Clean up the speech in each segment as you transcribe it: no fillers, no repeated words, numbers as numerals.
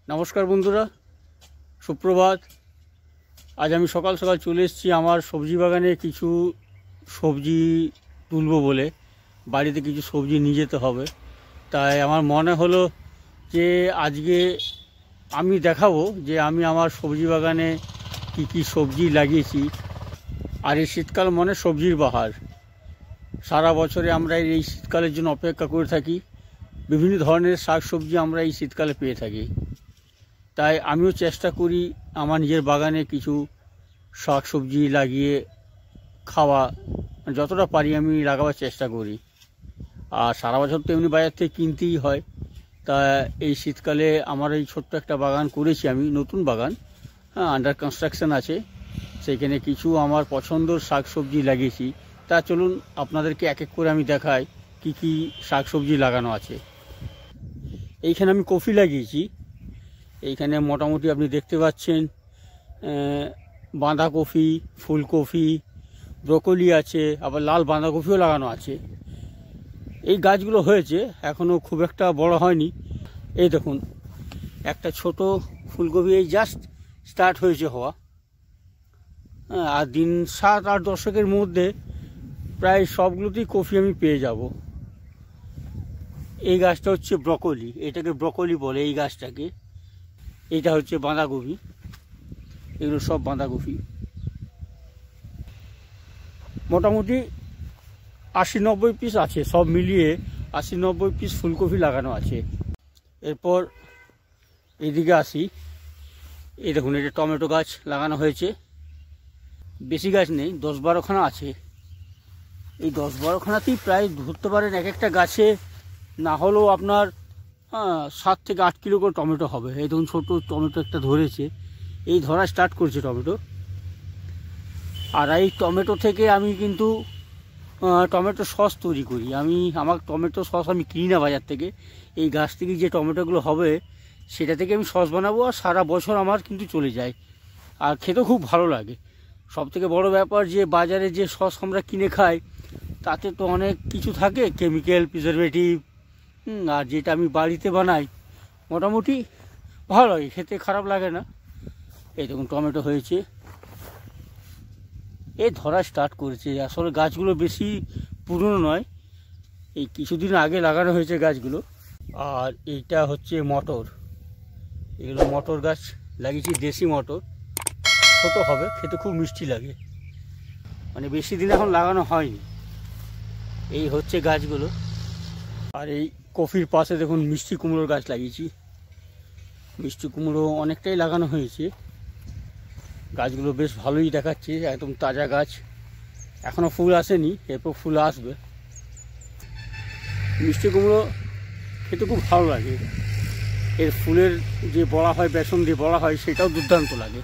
নমস্কার বন্ধুরা, সুপ্রভাত। আজ আমি সকাল সকাল চলে এসেছি আমার সবজি বাগানে কিছু সবজি তুলবো বলে। বাড়িতে কিছু সবজি নিয়ে যেতে হবে, তাই আমার মনে হলো যে আজকে আমি দেখাবো যে আমি আমার সবজি বাগানে কি কি সবজি লাগিয়েছি। আর এই শীতকাল মানে সবজির বাহার। সারা বছরে আমরা এই শীতকালের জন্য অপেক্ষা করে থাকি। বিভিন্ন ধরনের শাক সবজি আমরা এই শীতকালে পেয়ে থাকি, তাই আমিও চেষ্টা করি আমার নিজের বাগানে কিছু শাক সবজি লাগিয়ে খাওয়া, যতটা পারি আমি লাগাবার চেষ্টা করি। আর সারা বছর তো এমনি বাজার থেকে কিনতেই হয়, তা এই শীতকালে আমার এই ছোট্ট একটা বাগান করেছি আমি, নতুন বাগান, আন্ডার কনস্ট্রাকশন আছে। সেইখানে কিছু আমার পছন্দের শাক সবজি লাগিয়েছি। তা চলুন আপনাদেরকে এক এক করে আমি দেখাই কি কি শাক সবজি লাগানো আছে। এইখানে আমি কফি লাগিয়েছি। এইখানে মোটামুটি আপনি দেখতে পাচ্ছেন বাঁধাকপি, ফুলকপি, ব্রকলি আছে, আবার লাল বাঁধাকপিও লাগানো আছে। এই গাছগুলো হয়েছে, এখনও খুব একটা বড় হয়নি। এই দেখুন একটা ছোট ফুলকপি এই জাস্ট স্টার্ট হয়েছে হওয়া। আর দিন 7-8 দশকের মধ্যে প্রায় সবগুলোতেই কফি আমি পেয়ে যাব। এই গাছটা হচ্ছে ব্রকলি, এটাকে ব্রকলি বলে এই গাছটাকে। এইটা হচ্ছে বাঁধাকপি, এগুলো সব বাঁধাকপি। মোটামুটি 80-90 পিস আছে, সব মিলিয়ে 80-90 পিস ফুলকপি লাগানো আছে। এরপর এদিকে আসি। এই দেখুন এটা টমেটো গাছ লাগানো হয়েছে। বেশি গাছ নেই, 10-12খানা আছে। এই 10-12খানাতেই প্রায় ধরতে পারেন এক একটা গাছে না হলেও আপনার 7 থেকে 8 কিলো করে টমেটো হবে। এই দেখুন ছোটো টমেটো একটা ধরেছে, এই ধরা স্টার্ট করছে টমেটো। আর এই টমেটো থেকে আমি কিন্তু টমেটো সস তৈরি করি। আমার টমেটো সস আমি কিনি না বাজার থেকে। এই গাছ থেকে যে টমেটোগুলো হবে সেটা থেকে আমি সস বানাবো, আর সারা বছর আমার কিন্তু চলে যায়, আর খেতেও খুব ভালো লাগে। সবথেকে বড় ব্যাপার যে বাজারে যে সস আমরা কিনে খাই তাতে তো অনেক কিছু থাকে, কেমিক্যাল, প্রিজারভেটিভ। আর যেটা আমি বাড়িতে বানাই মোটামুটি ভালো লাগে খেতে, খারাপ লাগে না। এই দেখুন টমেটো হয়েছে, এই ধরা স্টার্ট করেছে। আসলে গাছগুলো বেশি পুরনো নয়, এই কিছুদিন আগে লাগানো হয়েছে গাছগুলো। আর এইটা হচ্ছে মটর, এগুলো মটর গাছ লাগিয়েছি, দেশি মটর। ছোটো হবে, খেতে খুব মিষ্টি লাগে, মানে বেশি দিন এখন লাগানো হয়নি। এই হচ্ছে গাছগুলো। আর এই কফির পাশে দেখুন মিষ্টি কুমড়োর গাছ লাগিয়েছি। মিষ্টি কুমড়ো অনেকটাই লাগানো হয়েছে, গাছগুলো বেশ ভালোই দেখাচ্ছে, একদম তাজা গাছ। এখনও ফুল আসেনি, এরপর ফুল আসবে। মিষ্টি কুমড়ো খেতে খুব ভালো লাগে। এর ফুলের যে বড়া হয়, বেসন দিয়ে বড়া হয়, সেটাও দুর্দান্ত লাগে।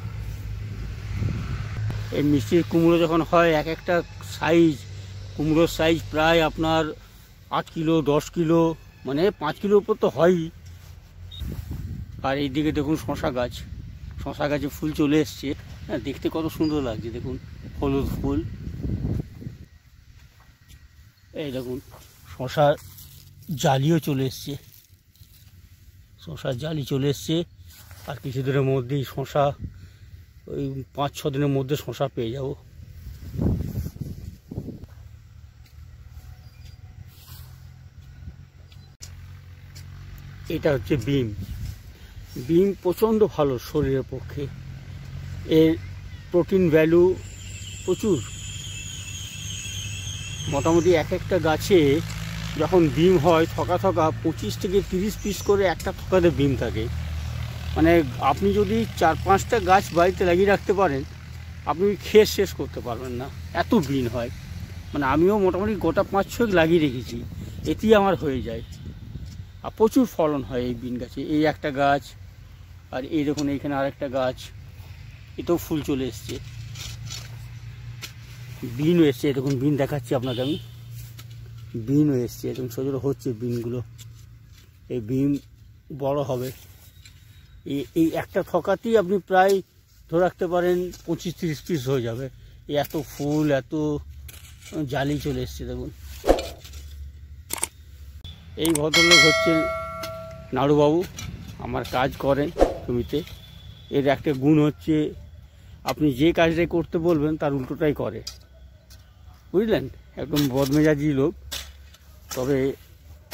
এই মিষ্টি কুমড়ো যখন হয় এক একটা সাইজ, কুমড়োর সাইজ প্রায় আপনার 8 কিলো, 10 কিলো, মানে 5 কিলোর উপর তো হয়ই। আর এইদিকে দেখুন শশা গাছ, শশা গাছে ফুল চলে এসছে। হ্যাঁ, দেখতে কত সুন্দর লাগছে, দেখুন হলুদ ফুল। এই দেখুন শশার জালিও চলে এসছে, শশার জালি চলে এসছে। আর কিছুদিনের মধ্যেই শশা, ওই 5-6 দিনের মধ্যে শশা পেয়ে যাব। এটা হচ্ছে বিম। বিম প্রচণ্ড ভালো শরীরের পক্ষে, এর প্রোটিন ভ্যালু প্রচুর। মোটামুটি এক একটা গাছে যখন বিম হয় থকা 25 থেকে 30 পিস করে একটা থকাতে বিম থাকে। মানে আপনি যদি 4-5টা গাছ বাড়িতে লাগিয়ে রাখতে পারেন, আপনি খেয়ে শেষ করতে পারবেন না, এত বিম হয়। মানে আমিও মোটামুটি গোটা 5-6 লাগিয়ে রেখেছি, এতেই আমার হয়ে যায়। আর প্রচুর ফলন হয় এই বিন গাছে। এই একটা গাছ, আর এই দেখুন এইখানে আরেকটা গাছ, এতেও ফুল চলে এসছে, বিনও এসছে। দেখুন বিন দেখাচ্ছি আপনাকে আমি, বিনও এসছে, এরকম ছোটো হচ্ছে বিনগুলো। এই বিন বড় হবে, এই একটা থকাতেই আপনি প্রায় ধরে রাখতে পারেন 25-30 পিস হয়ে যাবে। এত ফুল, এত জালি চলে এসছে। দেখুন এই ভদ্রলোক হচ্ছেন নাড়ুবাবু, আমার কাজ করেন। জমিতে। এর একটা গুণ হচ্ছে আপনি যে কাজটাই করতে বলবেন তার উল্টোটাই করে, বুঝলেন। একদম বদমেজাজি লোক, তবে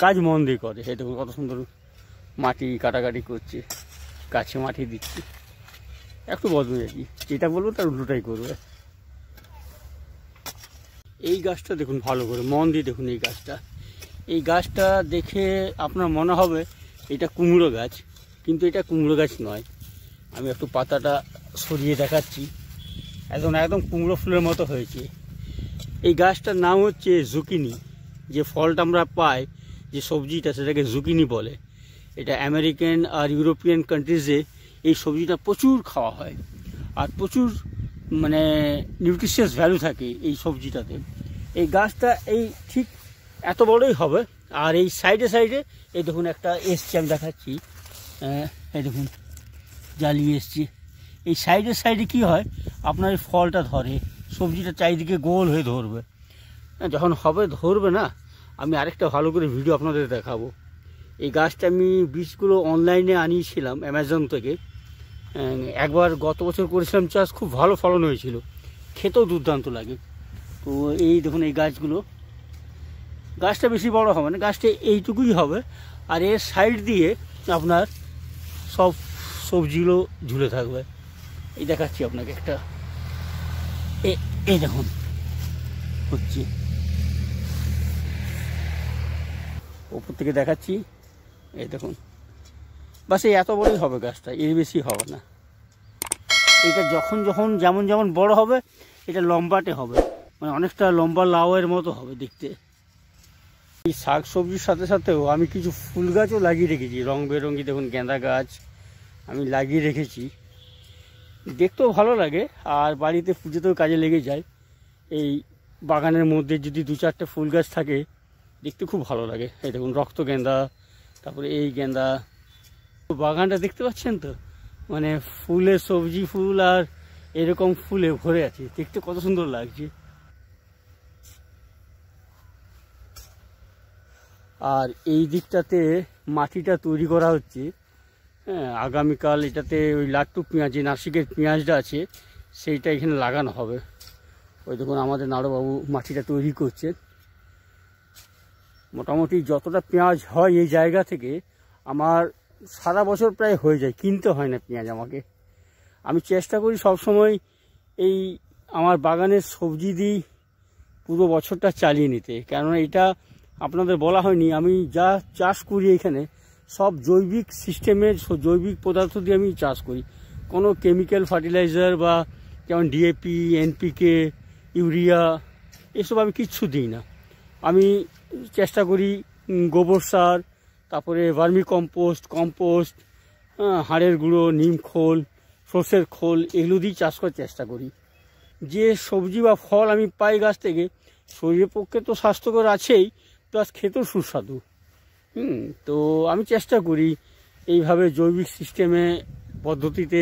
কাজ মন দিয়ে করে। এই দেখুন কত সুন্দর মাটি কাটাকাটি করছে, গাছে মাটি দিচ্ছে। একটু বদমেজাজি, যেটা বলবো তার উল্টোটাই করবে। এই গাছটা দেখুন ভালো করে মন দিয়ে দেখুন। এই গাছটা দেখে আপনার মনে হবে এটা কুমড়ো গাছ, কিন্তু এটা কুমড়ো গাছ নয়। আমি একটু পাতাটা সরিয়ে দেখাচ্ছি, একদম কুমড়ো ফুলের মতো হয়েছে। এই গাছটার নাম হচ্ছে জুকিনি। যে ফলটা আমরা পাই, যে সবজিটা, সেটাকে জুকিনি বলে। এটা আমেরিকান আর ইউরোপিয়ান কান্ট্রিজে এই সবজিটা প্রচুর খাওয়া হয়, আর প্রচুর মানে নিউট্রিশিয়াস ভ্যালু থাকে এই সবজিটাতে। এই গাছটা এই ঠিক এত বড়ই হবে। আর এই সাইডে এই দেখুন একটা এসছে, আমি দেখাচ্ছি। এই দেখুন জ্বালিয়ে এসছি। এই সাইডে কি হয়, আপনার এই ফলটা ধরে, সবজিটা চারিদিকে গোল হয়ে ধরবে। যখন হবে ধরবে না, আমি আরেকটা ভালো করে ভিডিও আপনাদের দেখাবো। এই গাছটা আমি বীজগুলো অনলাইনে আনিয়েছিলাম অ্যামাজন থেকে। একবার গত বছর করেছিলাম চাষ, খুব ভালো ফলন হয়েছিল, খেতেও দুর্দান্ত লাগে। তো এই দেখুন এই গাছটা বেশি বড় হবে না, গাছটা এইটুকুই হবে। আর এর সাইড দিয়ে আপনার সব সবজিগুলো ঝুলে থাকবে। এই দেখাচ্ছি আপনাকে একটা, এই দেখুন হচ্ছে, ওপর থেকে দেখাচ্ছি। এই দেখুন, বাস এই এত বড়ই হবে গাছটা, এর বেশি হবে না। এটা যখন যেমন বড় হবে, এটা লম্বাটে হবে, মানে অনেকটা লম্বা লাউয়ের মতো হবে দেখতে। এই শাক সবজির সাথেও আমি কিছু ফুল গাছও লাগিয়ে রেখেছি, রং বেরঙি। দেখুন গেঁদা গাছ আমি লাগিয়ে রেখেছি, দেখতেও ভালো লাগে, আর বাড়িতে পুজোতেও কাজে লেগে যায়। এই বাগানের মধ্যে যদি 2-4টে ফুল গাছ থাকে, দেখতে খুব ভালো লাগে। এই দেখুন রক্ত গেঁদা, তারপরে এই গেঁদা। বাগানটা দেখতে পাচ্ছেন তো, মানে ফুলে, সবজি ফুল আর এরকম ফুলে ভরে আছে, দেখতে কত সুন্দর লাগছে। আর এই দিকটাতে মাটিটা তৈরি করা হচ্ছে। হ্যাঁ, আগামীকাল এটাতে ওই লাট্টু পেঁয়াজ, যে নাসিকের পেঁয়াজটা আছে, সেইটা এখানে লাগানো হবে। ওই দেখুন আমাদের নাড়ুবাবু মাটিটা তৈরি করছেন। মোটামুটি যতটা পেঁয়াজ হয় এই জায়গা থেকে, আমার সারা বছর প্রায় হয়ে যায়, কিনতে হয় না পেঁয়াজ আমাকে। আমি চেষ্টা করি সবসময় এই আমার বাগানের সবজি দিয়ে পুরো বছরটা চালিয়ে নিতে, কেননা এটা আপনাদের বলা হয়নি, আমি যা চাষ করি এখানে সব জৈবিক সিস্টেমের, জৈবিক পদার্থ দিয়ে আমি চাষ করি। কোনো কেমিক্যাল ফার্টিলাইজার বা যেমন ডিএপি, এনপিকে, ইউরিয়া, এসব আমি কিচ্ছু দিই না। আমি চেষ্টা করি গোবর সার, তারপরে ভার্মি কম্পোস্ট, হাড়ের গুঁড়ো, নিম খোল, সর্ষের খোল, এগুলো দিয়ে চাষ করার চেষ্টা করি। যে সবজি বা ফল আমি পাই গাছ থেকে, শরীরের পক্ষে তো স্বাস্থ্যকর আছেই, প্লাস খেতেও সুস্বাদু। তো আমি চেষ্টা করি এইভাবে জৈবিক সিস্টেমে, পদ্ধতিতে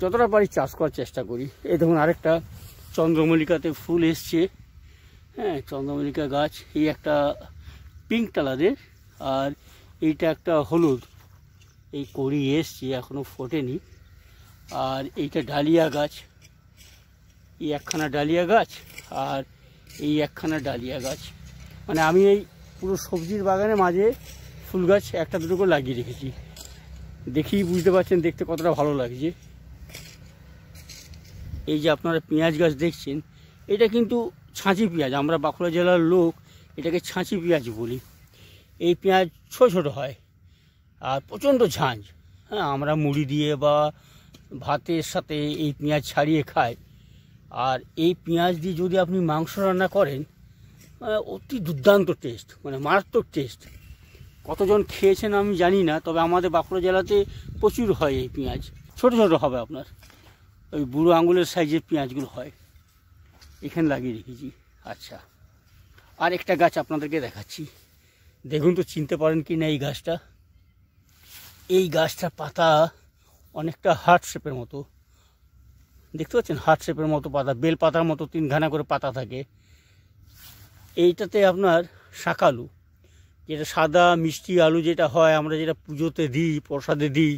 যতটা পারি চাষ করার চেষ্টা করি। এই দেখুন আরেকটা চন্দ্রমল্লিকাতে ফুল এসছে। হ্যাঁ, চন্দ্রমল্লিকা গাছ, এই একটা পিঙ্ক কালারের, আর এইটা একটা হলুদ। এই কড়ি এসছে, এখনও ফোটেনি। আর এইটা ডালিয়া গাছ, এই একখানা ডালিয়া গাছ, আর এই একখানা ডালিয়া গাছ। মানে আমি এই পুরো সবজির বাগানে মাঝে ফুল গাছ একটা দুটো করে লাগিয়ে রেখেছি। দেখেই বুঝতে পারছেন দেখতে কতটা ভালো লাগছে। এই যে আপনারা পেঁয়াজ গাছ দেখছেন, এটা কিন্তু ছাঁচি পেঁয়াজ, আমরা বাঁকুড়া জেলার লোক এটাকে ছাঁচি পেঁয়াজ বলি। এই পেঁয়াজ ছোট হয় আর প্রচণ্ড ঝাঁঝ। হ্যাঁ, আমরা মুড়ি দিয়ে বা ভাতের সাথে এই পেঁয়াজ ছাড়িয়ে খাই। আর এই পেঁয়াজ দিয়ে যদি আপনি মাংস রান্না করেন, অতি দুর্দান্ত টেস্ট, মানে মারাত্মক টেস্ট। কতজন খেয়েছেন আমি জানি না, তবে আমাদের বাঁকুড়া জেলাতে প্রচুর হয় এই পেঁয়াজ। ছোট হবে আপনার, ওই বুড়ো আঙুলের সাইজের পেঁয়াজগুলো হয়। এখানে লাগিয়ে রেখেছি। আচ্ছা, আর একটা গাছ আপনাদেরকে দেখাচ্ছি, দেখুন তো চিনতে পারেন কি না এই গাছটা। এই গাছটার পাতা অনেকটা হার্ট শেপের মতো, দেখতে পাচ্ছেন, হার্ট শেপের মতো পাতা, বেল পাতার মতো 3খানা করে পাতা থাকে। এইটাতে আপনার শাকালু, যেটা সাদা মিষ্টি আলু যেটা হয়, আমরা যেটা পুজোতে দিই, প্রসাদে দিই,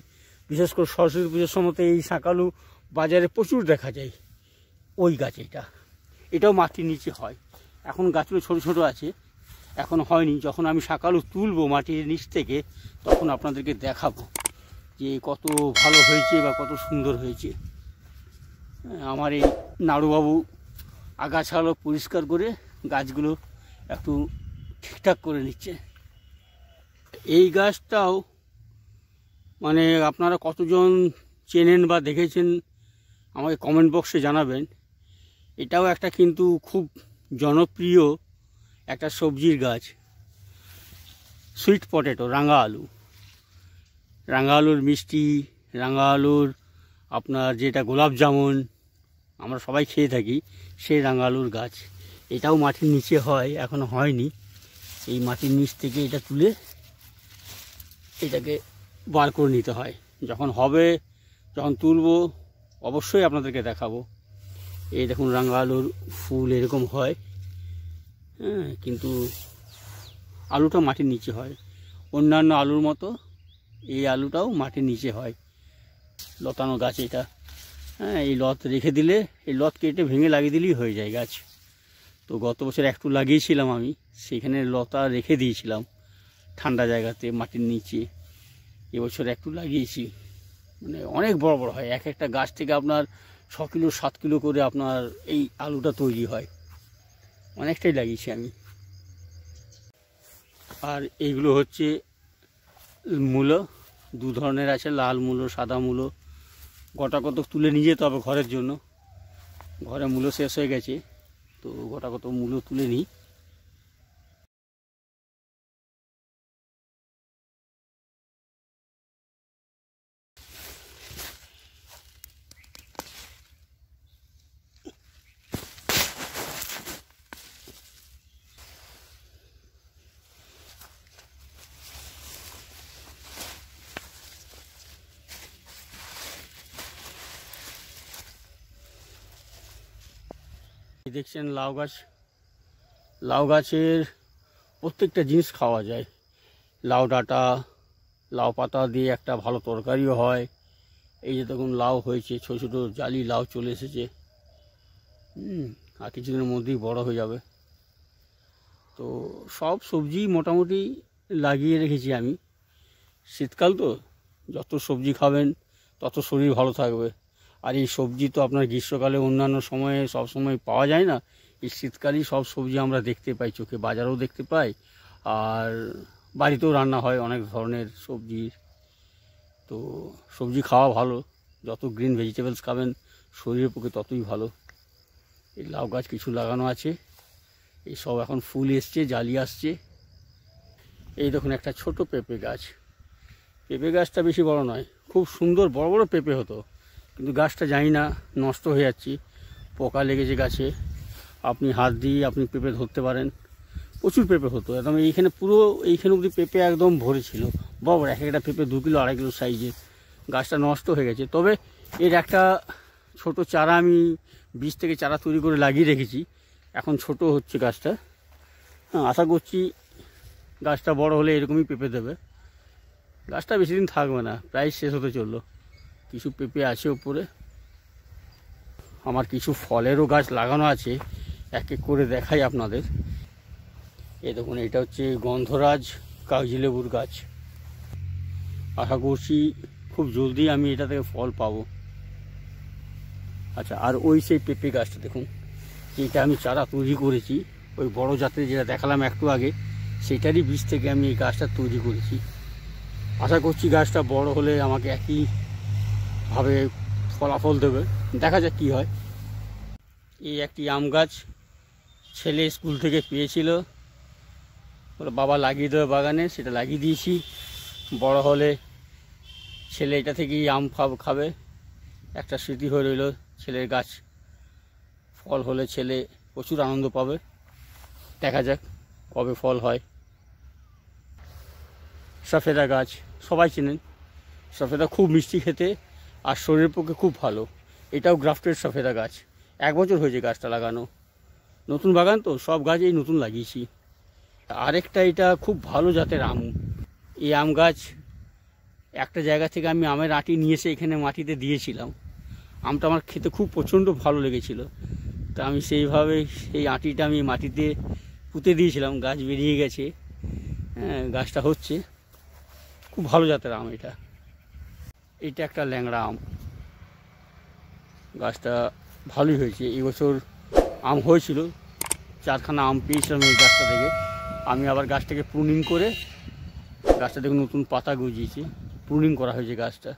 বিশেষ করে সরস্বতী পুজোর সময়তে এই শাঁকালু বাজারে প্রচুর দেখা যায়। ওই গাছ এটাও মাটির নিচে হয়। এখন গাছগুলো ছোট ছোট আছে, এখন হয়নি। যখন আমি শাঁকালু তুলবো মাটির নিচ থেকে তখন আপনাদেরকে দেখাবো যে কত ভালো হয়েছে বা কত সুন্দর হয়েছে। আমার এই নাড়ুবাবু আগাছাগুলো পরিষ্কার করে গাছগুলো একটু ঠিকঠাক করে নিচ্ছে। এই গাছটাও মানে আপনারা কতজন চেনেন বা দেখেছেন আমাকে কমেন্ট বক্সে জানাবেন। এটাও একটা কিন্তু খুব জনপ্রিয় একটা সবজির গাছ, সুইট পটেটো, রাঙা আলু। রাঙা আলুর মিষ্টি, রাঙা আলুর আপনার যেটা গোলাপ জামুন আমরা সবাই খেয়ে থাকি, সেই রাঙা আলুর গাছ। এটাও মাটির নিচে হয়, এখনো হয়নি। এই মাটির নিচ থেকে এটা তুলে এটাকে বার করে নিতে হয়। যখন হবে, যখন তুলবো অবশ্যই আপনাদেরকে দেখাবো। এই দেখুন রাঙা আলুর ফুল এরকম হয়, হ্যাঁ, কিন্তু আলুটা মাটির নিচে হয়। অন্যান্য আলুর মতো এই আলুটাও মাটির নিচে হয়। লতানো গাছ এটা, হ্যাঁ। এই লত রেখে দিলে, এই লত কেটে ভেঙে লাগিয়ে দিলেই হয়ে যায় গাছ। তো গত বছর একটু লাগিয়েছিলাম আমি, সেখানে লতা রেখে দিয়েছিলাম ঠান্ডা জায়গাতে মাটির নিচে। এবছর একটু লাগিয়েছি, মানে অনেক বড় বড় হয়। এক একটা গাছ থেকে আপনার 6 কিলো 7 কিলো করে আপনার এই আলুটা তৈরি হয়। অনেকটাই লাগিয়েছি আমি। আর এইগুলো হচ্ছে মূলো, দু ধরনের আছে, লাল মূলো, সাদা মূলো। গোটা কত তুলে নিয়ে যেতে হবে ঘরের জন্য। ঘরে মূলো শেষ হয়ে গেছে, তো গোটা কত মূলো তুলে নিই। দেখছেন লাউ গাছ। লাউ গাছের প্রত্যেকটা জিনিস খাওয়া যায়। লাউ ডাঁটা, লাউ পাতা দিয়ে একটা ভালো তরকারিও হয়। এই যে দেখুন লাউ হয়েছে, ছোটো ছোটো জালি লাউ চলে এসেছে, আর কিছুদিনের মধ্যেই বড় হয়ে যাবে। তো সব সবজি মোটামুটি লাগিয়ে রেখেছি আমি। শীতকাল তো, যত সবজি খাবেন তত শরীর ভালো থাকবে। আর এই সবজি তো আপনার গ্রীষ্মকালে অন্যান্য সময়ে সব সময় পাওয়া যায় না। এই শীতকালেই সব সবজি আমরা দেখতে পাই, চোখে বাজারেও দেখতে পাই, আর বাড়িতেও রান্না হয় অনেক ধরনের সবজি। তো সবজি খাওয়া ভালো, যত গ্রিন ভেজিটেবলস খাবেন শরীরের পক্ষে ততই ভালো। এই লাউ গাছ কিছু লাগানো আছে, এই সব এখন ফুল এসছে, জালি আসছে। এই দেখুন একটা ছোট পেঁপে গাছ। পেঁপে গাছটা বেশি বড় নয়, খুব সুন্দর বড় বড় পেঁপে হতো, কিন্তু গাছটা জানি না নষ্ট হয়ে যাচ্ছে, পোকা লেগেছে গাছে। আপনি হাত দিয়ে আপনি পেঁপে ধরতে পারেন, প্রচুর পেঁপে হতো একদম। এইখানে পুরো এইখানে অবধি পেঁপে একদম ভরে ছিল, বড় এক একটা পেঁপে 2 কিলো 2.5 কিলো সাইজের। গাছটা নষ্ট হয়ে গেছে, তবে এর একটা ছোট চারা আমি বীজ থেকে চারা তৈরি করে লাগিয়ে রেখেছি, এখন ছোট হচ্ছে গাছটা। হ্যাঁ, আশা করছি গাছটা বড় হলে এরকমই পেঁপে দেবে। গাছটা বেশি দিন থাকবে না, প্রায় শেষ হতে চললো। কিছু পেঁপে আছে উপরে। আমার কিছু ফলেরও গাছ লাগানো আছে, এক এক করে দেখাই আপনাদের। এই দেখুন এটা হচ্ছে গন্ধরাজ কাগজি লেবুর গাছ। আশা করছি খুব জলদি আমি এটা থেকে ফল পাবো। আচ্ছা, আর ওই সেই পেঁপে গাছটা দেখুন, যেটা আমি চারা তৈরি করেছি, ওই বড় জাতের যেটা দেখালাম একটু আগে, সেটারই বীজ থেকে আমি এই গাছটা তৈরি করেছি। আশা করছি গাছটা বড় হলে আমাকে একইভাবে ফলাফল দেবে, দেখা যাক কী হয়। এই একটি আম গাছ ছেলে স্কুল থেকে পেয়েছিল, ওর বাবা লাগিয়ে দেবে বাগানে, সেটা লাগিয়ে দিয়েছি। বড় হলে ছেলে এটা থেকেই আম খাবে, একটা স্মৃতি হয়ে রইল। ছেলের গাছ ফল হলে ছেলে প্রচুর আনন্দ পাবে। দেখা যাক কবে ফল হয়। সফেদা গাছ সবাই চেনেন, সফেদা খুব মিষ্টি খেতে আর শরীরের পক্ষে খুব ভালো। এটাও গ্রাফটেড সফেদা গাছ, 1 বছর হয়েছে গাছটা লাগানো, নতুন বাগান তো, সব গাছ এই নতুন লাগিয়েছি। আরেকটা এটা খুব ভালো জাতের আম। এই আম গাছ একটা জায়গা থেকে আমি আমের আঁটি নিয়ে এসে এখানে মাটিতে দিয়েছিলাম। আমটা আমার খেতে খুব প্রচণ্ড ভালো লেগেছিল। তা আমি সেইভাবে সেই আঁটিটা আমি মাটিতে পুঁতে দিয়েছিলাম, গাছ বেরিয়ে গেছে। হ্যাঁ, গাছটা হচ্ছে, খুব ভালো জাতের আম এটা। এটা একটা ল্যাংড়া আম, গাছটা ভালোই হয়েছে। এই বছর আম হয়েছিল, 4খানা আম পেয়েছিলাম এই গাছটা থেকে। আমি আবার গাছটাকে প্রুনিং করে গাছটা দেখুন নতুন পাতা গজিয়েছে, প্রুনিং করা হয়েছে গাছটা।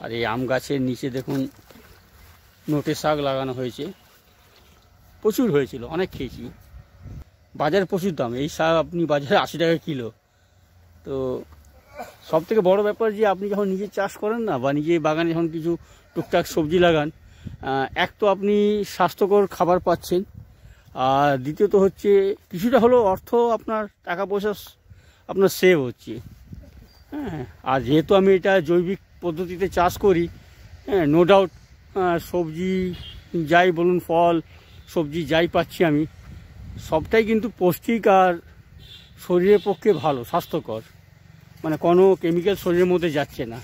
আর এই আম গাছের নিচে দেখুন নোটে শাক লাগানো হয়েছে, প্রচুর হয়েছিল, অনেক খেয়েছি। বাজারে প্রচুর দাম, এই শাক আপনি বাজারে 80 টাকা কিলো। তো সব থেকে বড়ো ব্যাপার যে আপনি যখন নিজে চাষ করেন না, বা নিজে বাগানে যখন কিছু টুকটাক সবজি লাগান, এক তো আপনি স্বাস্থ্যকর খাবার পাচ্ছেন, আর দ্বিতীয়ত হচ্ছে কিছুটা হলেও অর্থ আপনার টাকা পয়সা আপনার সেভ হচ্ছে। হ্যাঁ, আর যেহেতু আমি এটা জৈবিক পদ্ধতিতে চাষ করি, হ্যাঁ, নো ডাউট সবজি যাই বলুন, ফল সবজি যাই পাচ্ছি আমি, সবটাই কিন্তু পৌষ্টিক আর শরীরের পক্ষে ভালো, স্বাস্থ্যকর। মানে কোনো কেমিক্যাল শরীরের মধ্যে যাচ্ছে না।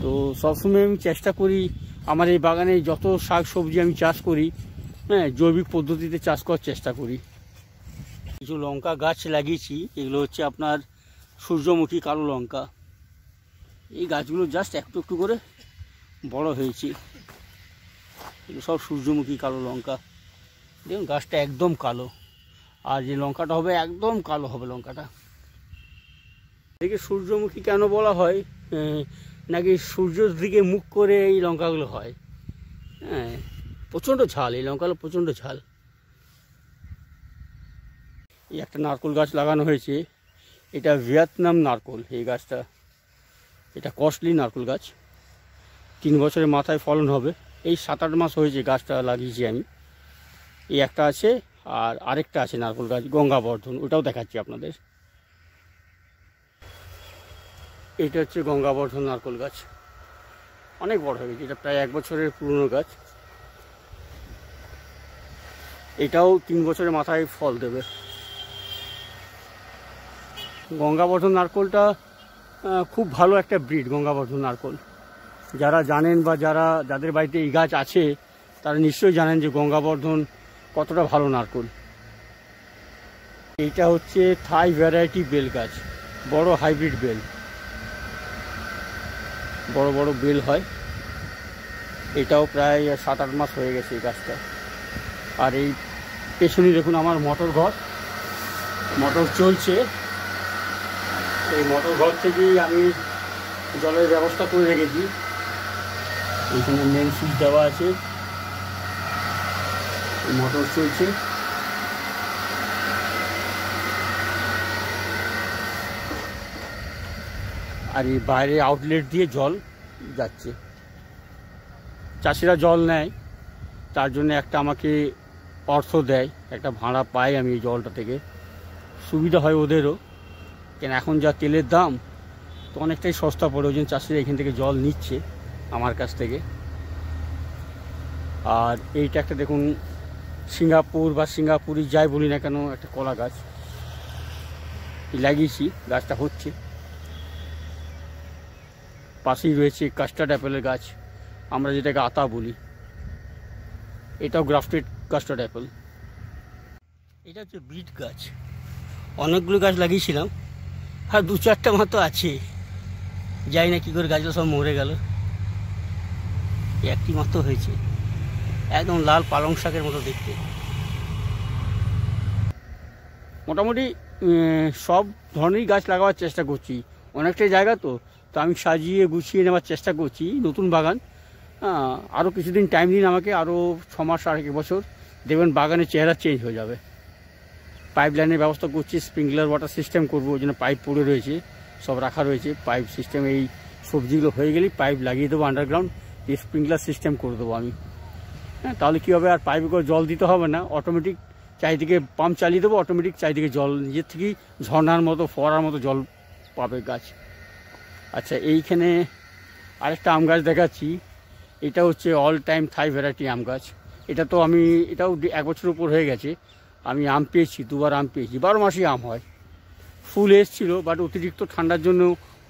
তো সবসময় আমি চেষ্টা করি আমার এই বাগানে যত শাক সবজি আমি চাষ করি, হ্যাঁ, জৈবিক পদ্ধতিতে চাষ করার চেষ্টা করি। কিছু লঙ্কা গাছ লাগিয়েছি, এগুলো হচ্ছে আপনার সূর্যমুখী কালো লঙ্কা। এই গাছগুলো জাস্ট একটু একটু করে বড় হয়েছে। এগুলো সব সূর্যমুখী কালো লঙ্কা। দেখুন গাছটা একদম কালো, আর যে লঙ্কাটা হবে একদম কালো হবে লঙ্কাটা। এদিকে সূর্যমুখী কেন বলা হয়, নাকি সূর্যের দিকে মুখ করে এই লঙ্কাগুলো হয়। হ্যাঁ, প্রচণ্ড ঝাল, এই লঙ্কাগুলো প্রচণ্ড ঝাল। এই একটা নারকেল গাছ লাগানো হয়েছে, এটা ভিয়েতনাম নারকেল। এই গাছটা, এটা কস্টলি নারকেল গাছ, 3 বছরের মাথায় ফলন হবে। এই 7-8 মাস হয়েছে গাছটা লাগিয়েছি আমি। এই একটা আছে, আর আরেকটা আছে নারকেল গাছ গঙ্গাবর্ধন, ওটাও দেখাচ্ছি আপনাদের। এটা হচ্ছে গঙ্গাবর্ধন নারকেল গাছ, অনেক বড় হয়ে গেছে। এটা প্রায় 1 বছরের পুরনো গাছ। এটাও 3 বছরের মাথায় ফল দেবে। গঙ্গাবর্ধন নারকেলটা খুব ভালো একটা ব্রিড, গঙ্গাবর্ধন নারকেল। যারা জানেন বা যাদের বাড়িতে এই গাছ আছে তারা নিশ্চয়ই জানেন যে গঙ্গাবর্ধন কতটা ভালো নারকেল। এইটা হচ্ছে থাই ভ্যারাইটি বেল গাছ, বড় হাইব্রিড বেল, বড় বড় বেল হয়। এটাও প্রায় 7-8 মাস হয়ে গেছে এই গাছটা। আর এই পেছনে দেখুন আমার মোটর ঘর, মোটর চলছে। এই মোটর ঘর থেকেই আমি জলের ব্যবস্থা করে রেখেছি। এখানে মেন সুইচ দেওয়া আছে, মোটর চলছে। আর এই বাইরে আউটলেট দিয়ে জল যাচ্ছে। চাষিরা জল নেয়, তার জন্য একটা আমাকে অর্থ দেয়, একটা ভাড়া পাই আমি এই জলটা থেকে। সুবিধা হয় ওদেরও, কেন এখন যা তেলের দাম, তো অনেকটাই সস্তা পড়ে। ওই জন্য চাষিরা এখান থেকে জল নিচ্ছে আমার কাছ থেকে। আর এইটা একটা দেখুন সিঙ্গাপুর বা সিঙ্গাপুরি যাই বলি না কেন, একটা কলা গাছ লাগিয়েছি, গাছটা হচ্ছে। পাশেই রয়েছে কাস্টার্ড অ্যাপেলের গাছ, আমরা যেটাকে আতা বলি। এটাও গ্রাফটেড কাস্টার্ড অ্যাপেল। এটা হচ্ছে বিট গাছ, অনেকগুলো গাছ লাগিয়েছিলাম, আর 2-4টা মতো আছে, জানি না কী করে গাছগুলো সব মরে গেল। একটি মাত্র হয়েছে, একদম লাল পালং শাকের মতো দেখতে। মোটামুটি সব ধরনেরই গাছ লাগাবার চেষ্টা করছি, অনেকটাই জায়গা তো আমি সাজিয়ে গুছিয়ে নেওয়ার চেষ্টা করছি। নতুন বাগান, আরও কিছুদিন টাইম দিন আমাকে, আরও 6 মাস আর 1 বছর, দেখবেন বাগানের চেহারা চেঞ্জ হয়ে যাবে। পাইপ লাইনের ব্যবস্থা করছি, স্প্রিংকলার ওয়াটার সিস্টেম করবো, ওই জন্য পাইপ পড়ে রয়েছে, সব রাখা রয়েছে পাইপ সিস্টেম। এই সবজিগুলো হয়ে গেলেই পাইপ লাগিয়ে দেবো আন্ডারগ্রাউন্ড, দিয়ে স্প্রিংকলার সিস্টেম করে দেবো আমি। হ্যাঁ, তাহলে কী হবে, আর পাইপে করে জল দিতে হবে না, অটোমেটিক চারিদিকে পাম্প চালিয়ে দেবো, অটোমেটিক চারিদিকে জল নিজের থেকেই ঝর্নার মতো ফোয়ারার মতো জল পাবে গাছ। আচ্ছা, এইখানে আরেকটা আম গাছ দেখাচ্ছি, এটা হচ্ছে অল টাইম থাই ভ্যারাইটি আম গাছ। এটা তো এটাও 1 বছর উপর হয়ে গেছে। আমি আম পেয়েছি, 2বার আম পেয়েছি, 12 মাসই আম হয়, ফুল এসছিল, বাট অতিরিক্ত ঠান্ডার জন্য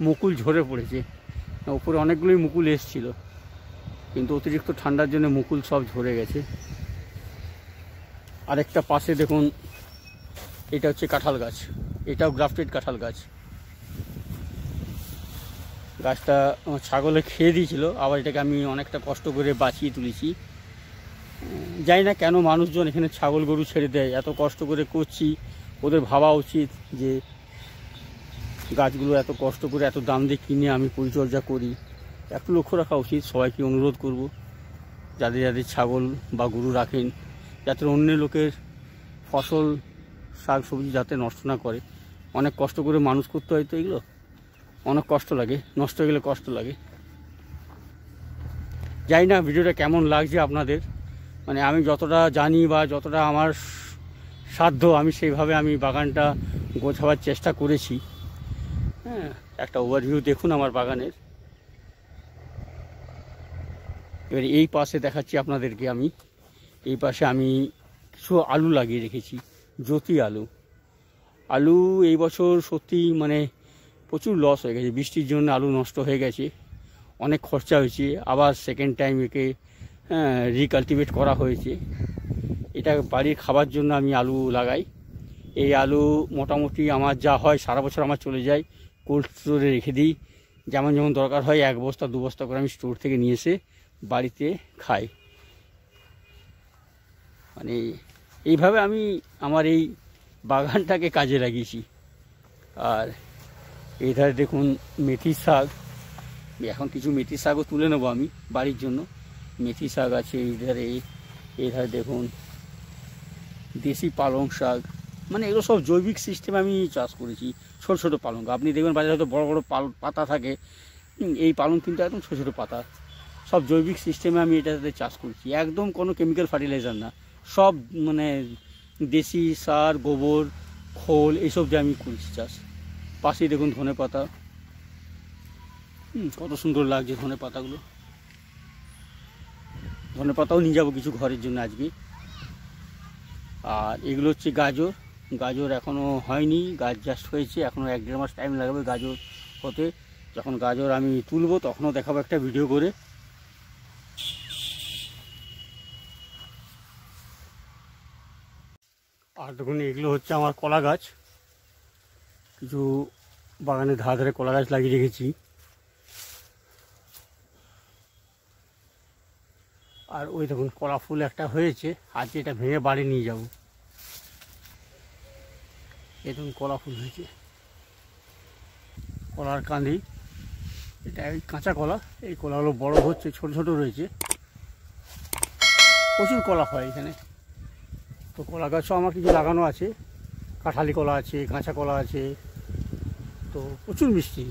মুকুল ঝরে পড়েছে। ওপরে অনেকগুলোই মুকুল এসছিল, কিন্তু অতিরিক্ত ঠান্ডার জন্য মুকুল সব ঝরে গেছে। আরেকটা পাশে দেখুন, এটা হচ্ছে কাঁঠাল গাছ, এটাও গ্রাফটেড কাঁঠাল গাছ। গাছটা আমার ছাগলে খেয়ে দিয়েছিল, আবার এটাকে আমি অনেকটা কষ্ট করে বাঁচিয়ে তুলেছি। জানি না কেন মানুষজন এখানে ছাগল গরু ছেড়ে দেয়, এত কষ্ট করে করছি, ওদের ভাবা উচিত যে গাছগুলো এত কষ্ট করে এত দাম দিয়ে কিনে আমি পরিচর্যা করি, একটু লক্ষ্য রাখা উচিত। সবাইকে অনুরোধ করব, যাদের যাদের ছাগল বা গরু রাখেন, যাতে অন্য লোকের ফসল শাক সবজি যাতে নষ্ট না করে। অনেক কষ্ট করে মানুষ করতে হয় তো, এগুলো অনেক কষ্ট লাগে, নষ্ট হয়ে গেলে কষ্ট লাগে। জানি না ভিডিওটা কেমন লাগছে আপনাদের, মানে আমি যতটা জানি বা যতটা আমার সাধ্য আমি সেইভাবে আমি বাগানটা গোছাবার চেষ্টা করেছি। হ্যাঁ, একটা ওভারভিউ দেখুন আমার বাগানের। এবার এই পাশে দেখাচ্ছি আপনাদেরকে আমি, এই পাশে আমি কিছু আলু লাগিয়ে রেখেছি, জ্যোতি আলু। আলু এই বছর সত্যি মানে প্রচুর লস হয়ে গেছে, বৃষ্টির জন্য আলু নষ্ট হয়ে গেছে, অনেক খরচা হয়েছে। আবার সেকেন্ড টাইম একে রিকাল্টিভেট করা হয়েছে। এটা বাড়ির খাবার জন্য আমি আলু লাগাই। এই আলু মোটামুটি আমার যা হয় সারা বছর আমার চলে যায়, কোল্ড স্টোরে রেখে দিই। যেমন যেমন দরকার হয় 1 বস্তা 2 বস্তা করে আমি স্টোর থেকে নিয়ে এসে বাড়িতে খাই। মানে এইভাবে আমি আমার এই বাগানটাকে কাজে লাগিয়েছি। আর এই ধারে দেখুন মেথি শাক, এখন কিছু মেথি শাকও তুলে নেবো আমি বাড়ির জন্য। মেথি শাক আছে এই ধারে দেখুন দেশি পালং শাক, মানে এগুলো সব জৈবিক সিস্টেমে আমি চাষ করেছি। ছোটো ছোটো পালং, আপনি দেখবেন বাজারে হয়তো বড় বড় পাতা থাকে, এই পালং কিন্তু একদম ছোটো ছোটো পাতা। সব জৈবিক সিস্টেমে আমি এটাতে চাষ করছি, একদম কোনো কেমিক্যাল ফার্টিলাইজার না, সব মানে দেশি সার, গোবর, খোল এইসব দিয়ে আমি করছি চাষ। পাশেই দেখুন ধনে পাতা, কত সুন্দর লাগছে ধনে পাতাগুলো। ধনে পাতাও নিয়ে যাবো কিছু ঘরের জন্য আজকে। আর এগুলো হচ্ছে গাজর, গাজর এখনও হয়নি, গাছ জাস্ট হয়েছে, এখনও 1-1.5 মাস টাইম লাগবে গাজর হতে। যখন গাজর আমি তুলবো তখনও দেখাবো একটা ভিডিও করে। আর দেখুন এগুলো হচ্ছে আমার কলা গাছ, কিছু বাগানের ধারে ধারে কলা গাছ লাগিয়ে রেখেছি। আর ওই দেখুন কলা ফুল একটা হয়েছে, আজকে এটা ভেঙে বাড়ি নিয়ে যাব। এই দেখুন কলা ফুল হয়েছে, কলার কাঁদি, এটা এই কাঁচা কলা। এই কলাগুলো বড় হচ্ছে, ছোট ছোট রয়েছে, প্রচুর কলা হয় এখানে। তো কলা গাছও আমার কিছু লাগানো আছে, কাঁঠালি কলা আছে, কাঁচা কলা আছে, তো প্রচুর মিষ্টি।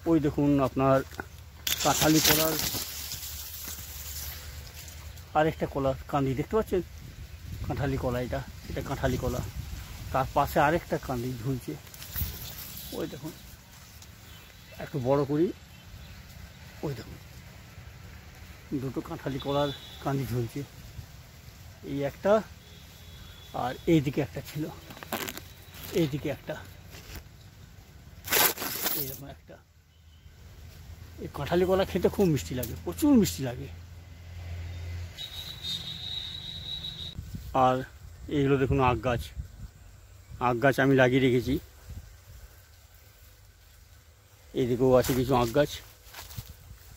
ওই দেখুন আপনার কাঁঠালি কলার আরেকটা কলার কাঁদি দেখতে পাচ্ছেন, কাঁঠালি কলা, এটা কাঁঠালি কলা। তার পাশে আরেকটা কাঁদি ঝুলছে, ওই দেখুন একটু বড় করি, ওই দেখুন দুটো কাঁঠালি কলার কাঁদি ঝুলছে, এই একটা আর এইদিকে একটা ছিল, এইদিকে একটা, এইরকম একটা। এই কাঁঠালি কলা খেতে খুব মিষ্টি লাগে, প্রচুর মিষ্টি লাগে। আর এইগুলো দেখুন আখ গাছ, আখ গাছ আমি লাগিয়ে রেখেছি। এইদিকেও আছে কিছু আখ গাছ,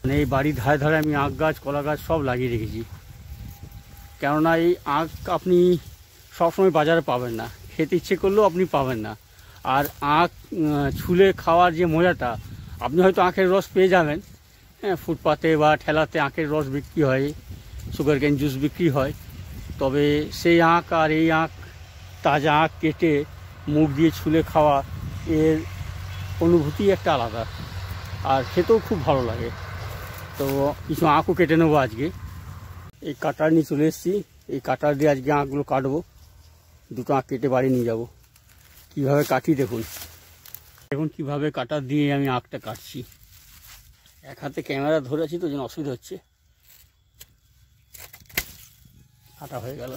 মানে এই বাড়ির ধারে ধারে আমি আখ গাছ, কলা গাছ সব লাগিয়ে রেখেছি। কেননা এই আখ আপনি সবসময় বাজারে পাবেন না, খেতে ইচ্ছে করলেও আপনি পাবেন না। আর আখ ছুলে খাওয়ার যে মজাটা, আপনি হয়তো আখের রস পেয়ে যাবেন, হ্যাঁ, ফুটপাতে বা ঠেলাতে আখের রস বিক্রি হয়, সুগার কেন জুস বিক্রি হয়, তবে সেই আখ আর এই আখ, তাজা আখ কেটে মুখ দিয়ে ছুলে খাওয়া, এর অনুভূতি একটা আলাদা, আর খেতেও খুব ভালো লাগে। তো কিছু আখও কেটে নেবো আজকে। এই কাটার নিয়ে চলে এসেছি, এই কাটার দিয়ে আজকে আখগুলো কাটবো, দুটো আখ কেটে বাড়ি নিয়ে যাব। কীভাবে কাটি দেখুন, দেখুন কীভাবে কাটার দিয়ে আমি আখটা কাটছি। এক হাতে ক্যামেরা ধরে আছি তো, যেন অসুবিধা হচ্ছে। কাটা হয়ে গেল।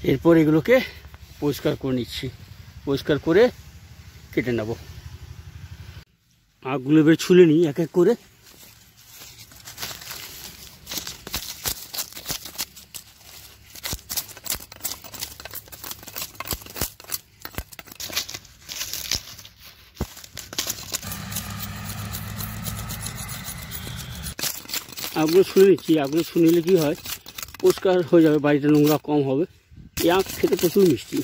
এরপর এগুলোকে পরিষ্কার করে নিচ্ছি, পরিষ্কার করে কেটে নেব। আখগুলো এবার ছুলে নিই এক এক করে। আখগুলো ছুলে নিচ্ছি। আখগুলো ছুলে নিলে কী হয়, পরিষ্কার হয়ে যাবে, বাড়িতে নোংরা কম হবে। এই আখ খেতে প্রচুর মিষ্টি।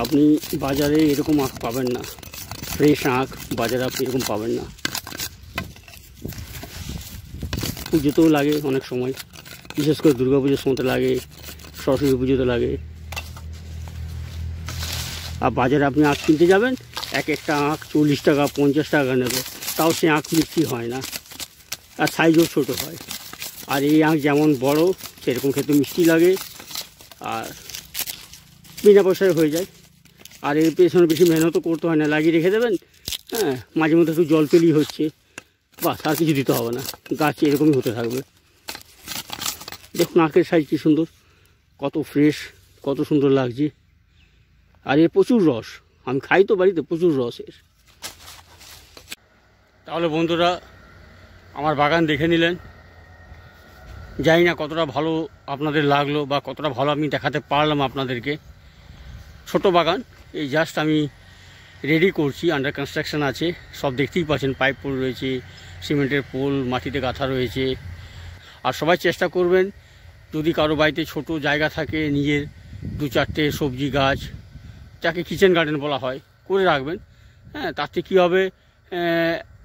আপনি বাজারে এরকম আখ পাবেন না, ফ্রেশ আখ বাজারে আপনি এরকম পাবেন না। পুজোতেও লাগে অনেক সময়, বিশেষ করে দুর্গা পুজোর সময়তে লাগে, সরস্বতী পুজোতে লাগে। আর বাজারে আপনি আখ কিনতে যাবেন, এক একটা আখ 40 টাকা 50 টাকা নেবে, তাও সে আখ মিষ্টি হয় না, আর সাইজও ছোটো হয়। আর এই আখ যেমন বড় সেরকম খেতে মিষ্টি লাগে, আর বিনা পয়সায় হয়ে যায়। আর এর পেছনে বেশি মেহনতও করতে হয় না, লাগিয়ে রেখে দেবেন। হ্যাঁ, মাঝে মধ্যে একটু জল পেলেই হচ্ছে, বাস, আর কিছু দিতে হবে না, গাছ এরকমই হতে থাকবে। দেখুন আখের সাইজ কী সুন্দর, কত ফ্রেশ, কত সুন্দর লাগছে। আর এর প্রচুর রস, আমি খাই তো বাড়িতে, প্রচুর রস এর। তাহলে বন্ধুরা, আমার বাগান দেখে নিলেন। জানি না কতটা ভালো আপনাদের লাগলো বা কতটা ভালো আমি দেখাতে পারলাম আপনাদেরকে। ছোট বাগান, এই জাস্ট আমি রেডি করছি, আন্ডার কনস্ট্রাকশন আছে, সব দেখতেই পাচ্ছেন, পাইপ পোল রয়েছে, সিমেন্টের পোল মাটিতে গাঁথা রয়েছে। আর সবাই চেষ্টা করবেন, যদি কারো বাড়িতে ছোট জায়গা থাকে, নিজের 2-4টে সবজি গাছ, যাকে কিচেন গার্ডেন বলা হয়, করে রাখবেন। হ্যাঁ, তাতে কী হবে,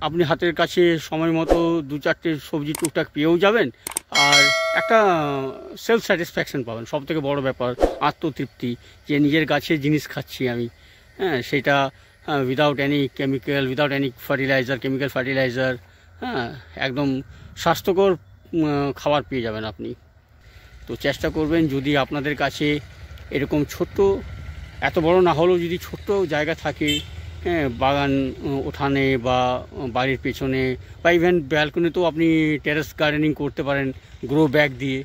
আপনি হাতের কাছে সময় মতো 2-4টে সবজি টুকটাক পেয়েও যাবেন, আর একটা সেলফ স্যাটিসফ্যাকশান পাবেন। সবথেকে বড় ব্যাপার আত্মতৃপ্তি, যে নিজের গাছের জিনিস খাচ্ছি আমি। হ্যাঁ, সেটা without any chemical, without any fertiliser, chemical fertiliser. হ্যাঁ, একদম স্বাস্থ্যকর খাবার পেয়ে যাবেন আপনি। তো চেষ্টা করবেন, যদি আপনাদের কাছে এরকম ছোট্ট, এত বড় না হলেও যদি ছোট্ট জায়গা থাকে, হ্যাঁ, বাগান উঠানে বা বাড়ির পেছনে বা ইভেন ব্যালকনিতেও আপনি টেরেস গার্ডেনিং করতে পারেন গ্রো ব্যাগ দিয়ে।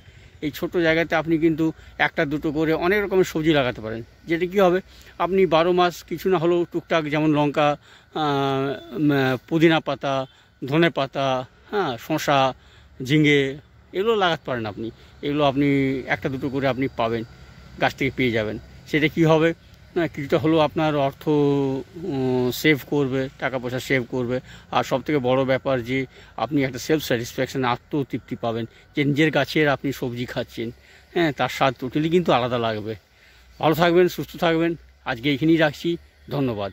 এই ছোট জায়গাতে আপনি কিন্তু 1-2 করে অনেক রকমের সবজি লাগাতে পারেন, যেটা কী হবে, আপনি 12 মাস কিছু না হলেও টুকটাক, যেমন লঙ্কা, পুদিনা পাতা, ধনে পাতা, হ্যাঁ, শসা, ঝিঙে, এগুলো লাগাতে পারেন আপনি। এগুলো আপনি 1-2 করে আপনি পাবেন, গাছ থেকে পেয়ে যাবেন। সেটা কী হবে, কিছুটা হলেও আপনার অর্থ সেভ করবে, টাকা পয়সা সেভ করবে। আর সবথেকে বড় ব্যাপার যে আপনি একটা সেলফ স্যাটিসফ্যাকশান, আত্মতৃপ্তি পাবেন, যে নিজের গাছের আপনি সবজি খাচ্ছেন। হ্যাঁ, তার স্বাদ টোটালি কিন্তু আলাদা লাগবে। ভালো থাকবেন, সুস্থ থাকবেন। আজকে এখানেই রাখছি, ধন্যবাদ।